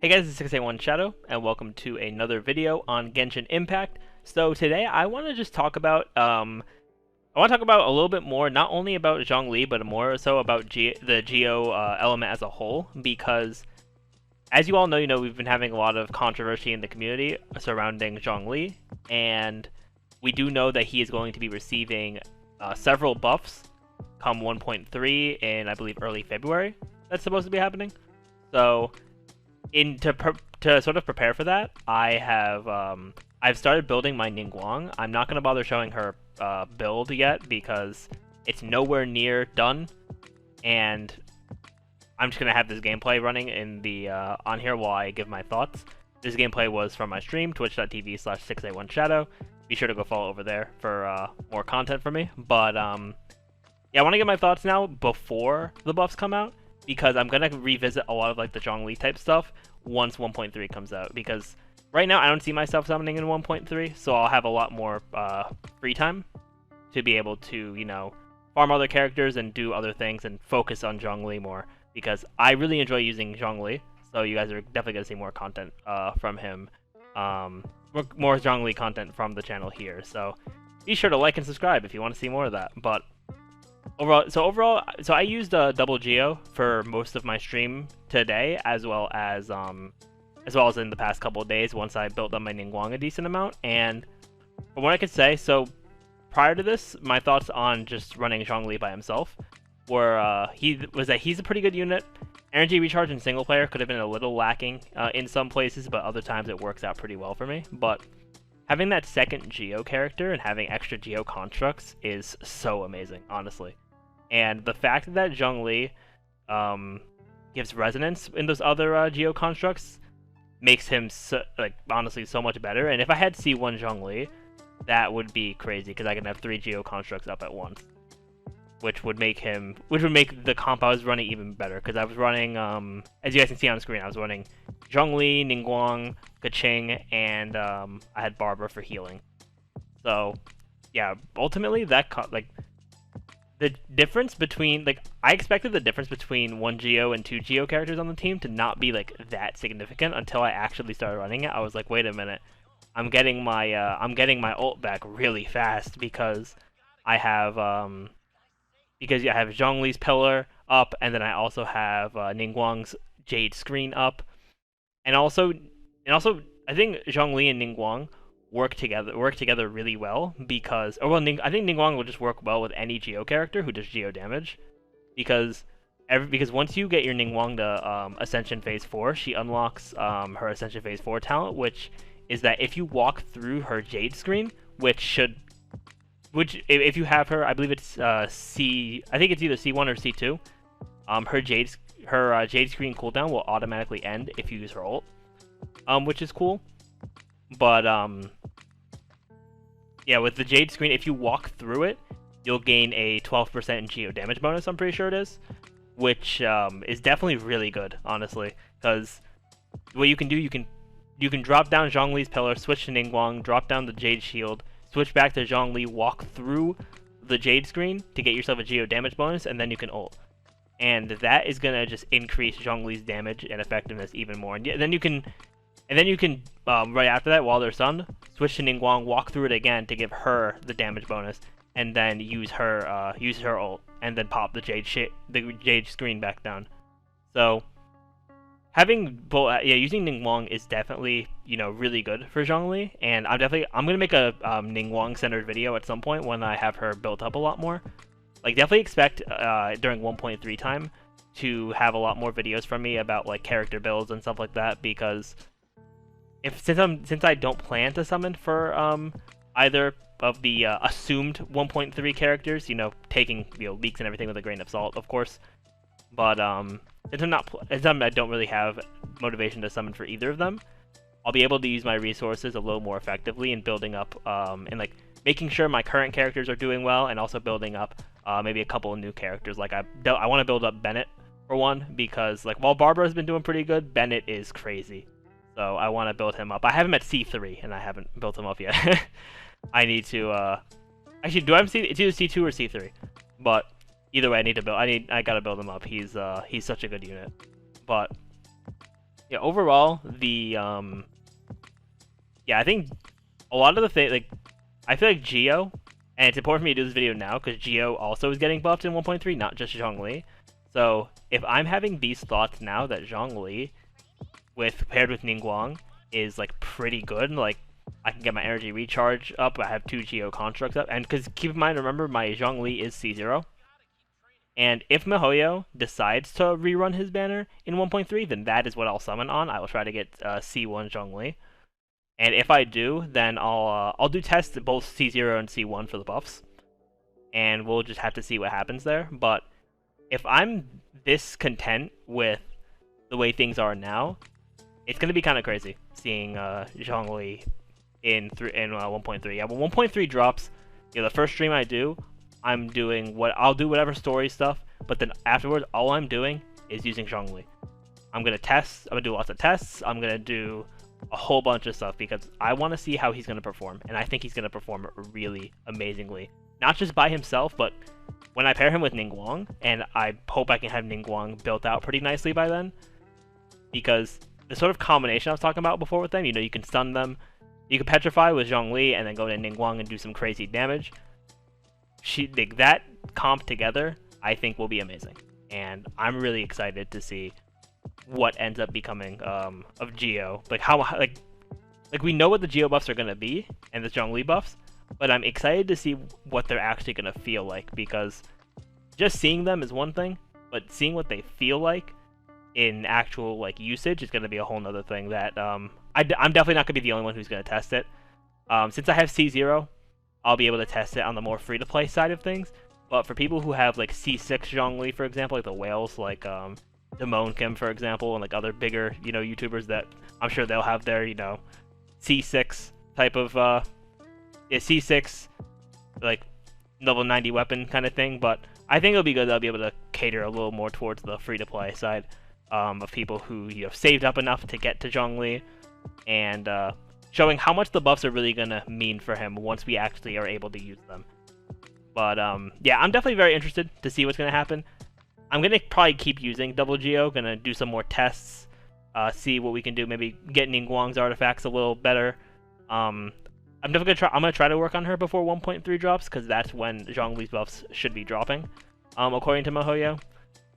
Hey guys, it's 681 Shadow, and welcome to another video on Genshin Impact. So today I want to just talk about, I want to talk about a little bit more, not only about Zhongli, but more so about the Geo element as a whole, because as you all know, we've been having a lot of controversy in the community surrounding Zhongli, and we do know that he is going to be receiving several buffs come 1.3 in, I believe, early February. That's supposed to be happening. So to sort of prepare for that, I've started building my Ningguang. I'm not gonna bother showing her build yet because it's nowhere near done, and I'm just gonna have this gameplay running in the on here while I give my thoughts. This gameplay was from my stream, twitch.tv/681shadow. Be sure to go follow over there for more content from me. But yeah, I want to get my thoughts now before the buffs come out, because I'm gonna revisit a lot of like the Zhongli type stuff once 1.3 comes out, because right now I don't see myself summoning in 1.3, so I'll have a lot more free time to be able to, farm other characters and do other things and focus on Zhongli more, because I really enjoy using Zhongli, so you guys are definitely gonna see more content from him, more Zhongli content from the channel here, so be sure to like and subscribe if you want to see more of that. But overall, I used double Geo for most of my stream today, as well as in the past couple of days once I built up my Ningguang a decent amount. And from what I could say, so prior to this, my thoughts on just running Zhongli by himself were that he's a pretty good unit. Energy recharge in single player could have been a little lacking in some places, but other times it works out pretty well for me. But having that second Geo character and having extra Geo constructs is so amazing, honestly. And the fact that Zhongli gives resonance in those other Geo constructs makes him honestly so much better. And if I had C1 Zhongli, that would be crazy, because I can have 3 Geo constructs up at once, which would make the comp I was running even better. Because I was running, as you guys can see on screen, I was running Zhongli, Ningguang, Keqing, and I had Barbara for healing. So yeah, ultimately that the difference between, I expected the difference between 1 Geo and 2 Geo characters on the team to not be that significant until I actually started running it. I was like, wait a minute, I'm getting my ult back really fast, because I have Zhongli's pillar up, and then I also have Ningguang's Jade screen up, and also I think Zhongli and Ningguang work together really well, because I think Ningguang will just work well with any Geo character who does Geo damage, because once you get your Ningguang to Ascension Phase 4, she unlocks her Ascension Phase 4 talent, which is that if you walk through her Jade screen, which if you have her, I believe it's I think it's either C1 or C2, her Jade screen cooldown will automatically end if you use her ult, which is cool. But yeah, with the Jade screen, if you walk through it, you'll gain a 12% Geo damage bonus, I'm pretty sure it is, which is definitely really good, honestly, because what you can do, you can drop down Zhongli's pillar, switch to Ningguang, drop down the Jade shield, switch back to Zhongli, walk through the Jade screen to get yourself a Geo damage bonus, and then you can ult. And that is gonna just increase Zhongli's damage and effectiveness even more. And then you can right after that, while they're stunned, switch to Ningguang, walk through it again to give her the damage bonus, and then use her ult, and then pop the Jade screen back down. So using Ningguang is definitely really good for Zhongli, and I'm gonna make a Ningguang centered video at some point when I have her built up a lot more. Definitely expect during 1.3 time to have a lot more videos from me about character builds and stuff like that, because since I don't plan to summon for either of the assumed 1.3 characters, taking leaks and everything with a grain of salt, of course, but since I don't really have motivation to summon for either of them, I'll be able to use my resources a little more effectively in building up and making sure my current characters are doing well, and also building up maybe a couple of new characters. I want to build up Bennett for one, because while Barbara's been doing pretty good, Bennett is crazy. So I want to build him up. I have him at C3, and I haven't built him up yet. I need to, actually, do I have C? It's either C2 or C3. But either way, I gotta build him up. He's such a good unit. But Yeah, overall, yeah, I think a lot of the thing, like, I feel like Geo, and it's important for me to do this video now because Geo also is getting buffed in 1.3, not just Zhongli. So if I'm having these thoughts now that Zhongli, paired with Ningguang, is like pretty good, like I can get my energy recharge up. I have 2 Geo constructs up, and because keep in mind, remember my Zhongli is C0. And if miHoYo decides to rerun his banner in 1.3, then that is what I'll summon on. I will try to get C1 Zhongli. And if I do, then I'll do tests at both C0 and C1 for the buffs. And we'll just have to see what happens there. But if I'm this content with the way things are now, it's going to be kind of crazy seeing Zhongli in 1.3. Yeah, when 1.3 drops, the first stream I do, I'll do whatever story stuff, but then afterwards, all I'm doing is using Zhongli. I'm gonna do lots of tests, I'm gonna do a whole bunch of stuff because I want to see how he's gonna perform, and I think he's gonna perform really amazingly. Not just by himself, but when I pair him with Ningguang, and I hope I can have Ningguang built out pretty nicely by then, because the sort of combination I was talking about before with them, you can stun them, you can petrify with Zhongli, and then go to Ningguang and do some crazy damage. That comp together, I think, will be amazing, and I'm really excited to see what ends up becoming of Geo. Like we know what the Geo buffs are gonna be and the Zhongli buffs, but I'm excited to see what they're actually gonna feel like, because just seeing them is one thing, but seeing what they feel like in actual usage is gonna be a whole nother thing. That I'm definitely not gonna be the only one who's gonna test it. Since I have C0. I'll be able to test it on the more free-to-play side of things. But for people who have C6 Zhongli, for example, like the whales, Damone Kim, for example, and other bigger, YouTubers that I'm sure they'll have their, C6 type of, C6, level 90 weapon kind of thing. But I think it'll be good that I'll be able to cater a little more towards the free-to-play side of people who, saved up enough to get to Zhongli, and, showing how much the buffs are really going to mean for him once we actually are able to use them. But, yeah, I'm definitely very interested to see what's going to happen. I'm going to probably keep using Double Geo, going to do some more tests, see what we can do, maybe get Ningguang's artifacts a little better. I'm going to try to work on her before 1.3 drops, because that's when Zhongli's buffs should be dropping, according to miHoYo.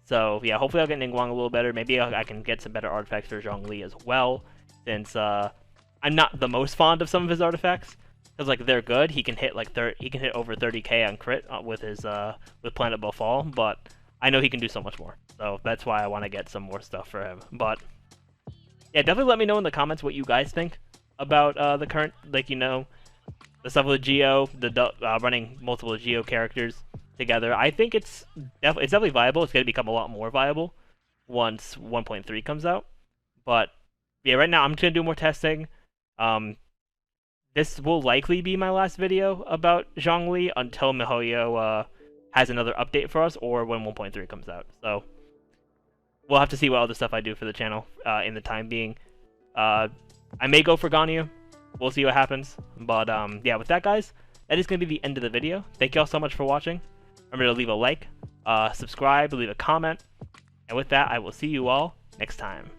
So, yeah, hopefully I'll get Ningguang a little better. Maybe I can get some better artifacts for Zhongli as well, since, I'm not the most fond of some of his artifacts, because they're good. He can hit he can hit over 30k on crit with his with Planet Befall, but I know he can do so much more. So that's why I want to get some more stuff for him. But yeah, definitely let me know in the comments what you guys think about the current the stuff with Geo, running multiple Geo characters together. I think it's definitely viable. It's going to become a lot more viable once 1.3 comes out. But yeah, right now I'm just going to do more testing. This will likely be my last video about Zhongli until miHoYo has another update for us, or when 1.3 comes out. So we'll have to see what other stuff I do for the channel in the time being. I may go for Ganyu. We'll see what happens. But yeah, with that, guys, that is going to be the end of the video. Thank you all so much for watching. Remember to leave a like, subscribe, leave a comment. And with that, I will see you all next time.